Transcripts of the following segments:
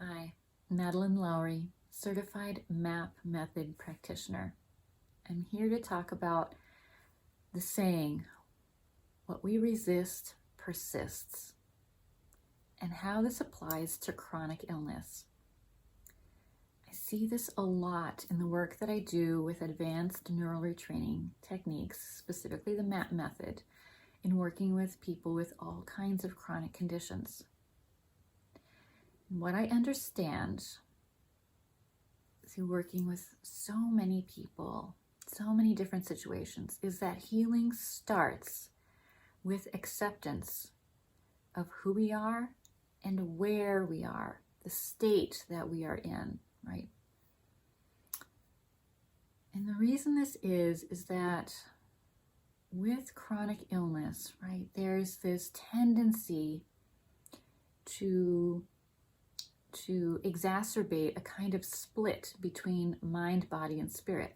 Hi, Madeline Lowry, certified MAP method practitioner. I'm here to talk about the saying, what we resist persists, and how this applies to chronic illness. I see this a lot in the work that I do with advanced neural retraining techniques, specifically the MAP method, in working with people with all kinds of chronic conditions. What I understand through working with so many people, so many different situations, is that healing starts with acceptance of who we are and where we are, the state that we are in, right? And the reason this is that with chronic illness, right, there's this tendency to exacerbate a kind of split between mind, body, and spirit.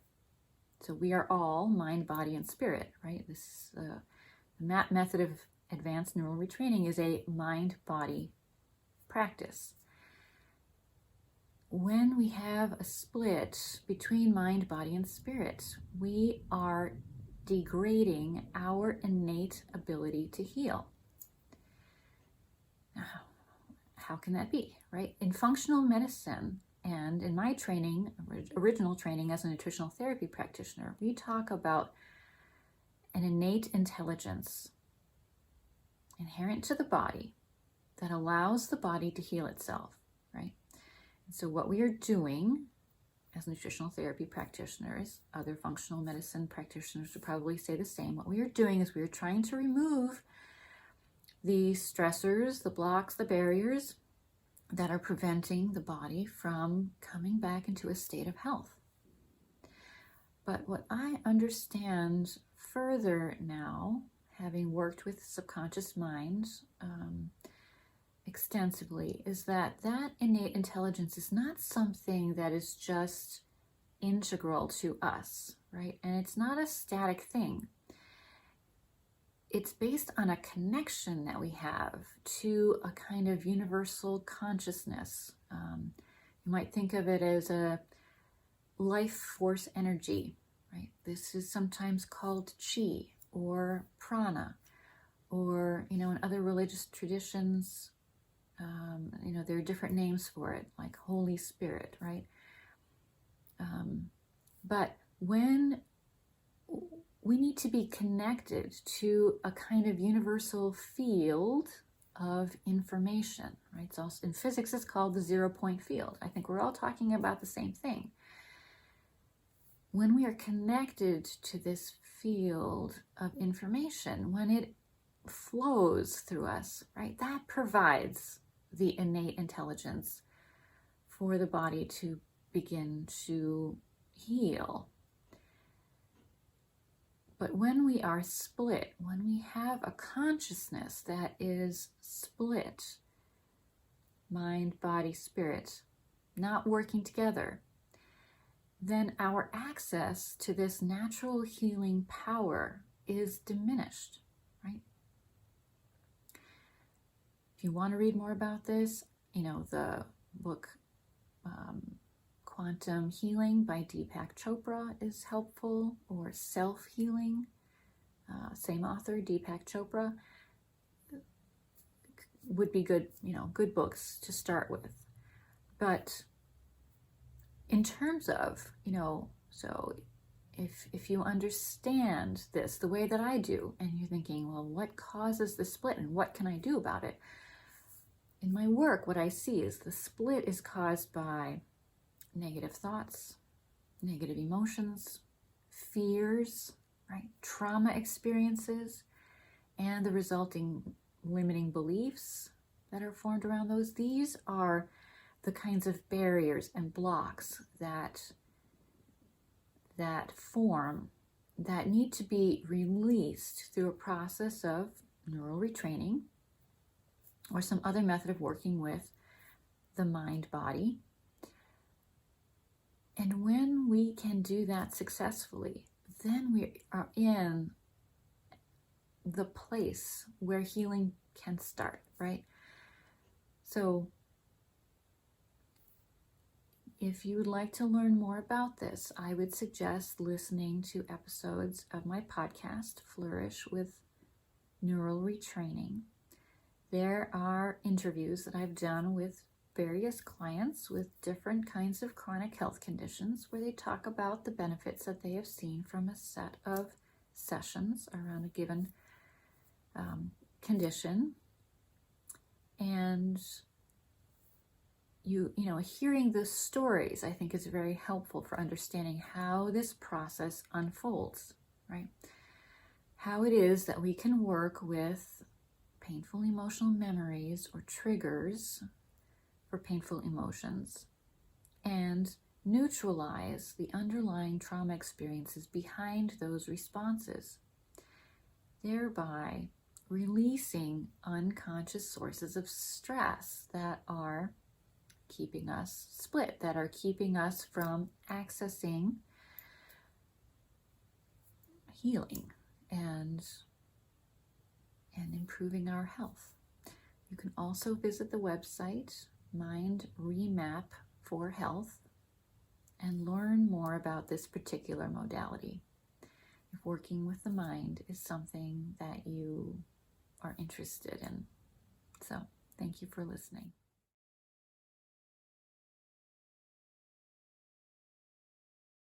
So we are all mind, body, and spirit, right? The MAP method of advanced neural retraining is a mind-body practice. When we have a split between mind, body, and spirit, we are degrading our innate ability to heal. How can that be, right? In functional medicine and in my training, original training as a nutritional therapy practitioner, we talk about an innate intelligence inherent to the body that allows the body to heal itself, right? And so what we are doing as nutritional therapy practitioners, other functional medicine practitioners would probably say the same. What we are doing is we are trying to remove the stressors, the blocks, the barriers that are preventing the body from coming back into a state of health. But what I understand further now, having worked with subconscious mind extensively, is that innate intelligence is not something that is just integral to us, right? And it's not a static thing. It's based on a connection that we have to a kind of universal consciousness. You might think of it as a life force energy, right? This is sometimes called chi or prana, or, in other religious traditions, there are different names for it, like Holy Spirit, right? But when we need to be connected to a kind of universal field of information, right? So in physics, it's called the 0-point field. I think we're all talking about the same thing. When we are connected to this field of information, when it flows through us, right, that provides the innate intelligence for the body to begin to heal. But when we are split, when we have a consciousness that is split, mind, body, spirit, not working together, then our access to this natural healing power is diminished, right? If you want to read more about this, the book Quantum Healing by Deepak Chopra is helpful, or Self-Healing, same author, Deepak Chopra, would be good, good books to start with. But in terms of, so if you understand this the way that I do, and you're thinking, well, what causes the split and what can I do about it? In my work, what I see is the split is caused by negative thoughts, negative emotions, fears, right? Trauma experiences, and the resulting limiting beliefs that are formed around those. These are the kinds of barriers and blocks that form, that need to be released through a process of neural retraining or some other method of working with the mind-body. And when we can do that successfully, then we are in the place where healing can start, right? So if you would like to learn more about this, I would suggest listening to episodes of my podcast, Flourish with Neural Retraining. There are interviews that I've done with various clients with different kinds of chronic health conditions where they talk about the benefits that they have seen from a set of sessions around a given condition. And you know, hearing the stories, I think, is very helpful for understanding how this process unfolds, right? How it is that we can work with painful emotional memories or triggers for painful emotions and neutralize the underlying trauma experiences behind those responses, thereby releasing unconscious sources of stress that are keeping us split, that are keeping us from accessing healing and improving our health. You can also visit the website Mind Remap for Health and learn more about this particular modality if working with the mind is something that you are interested in. So, thank you for listening.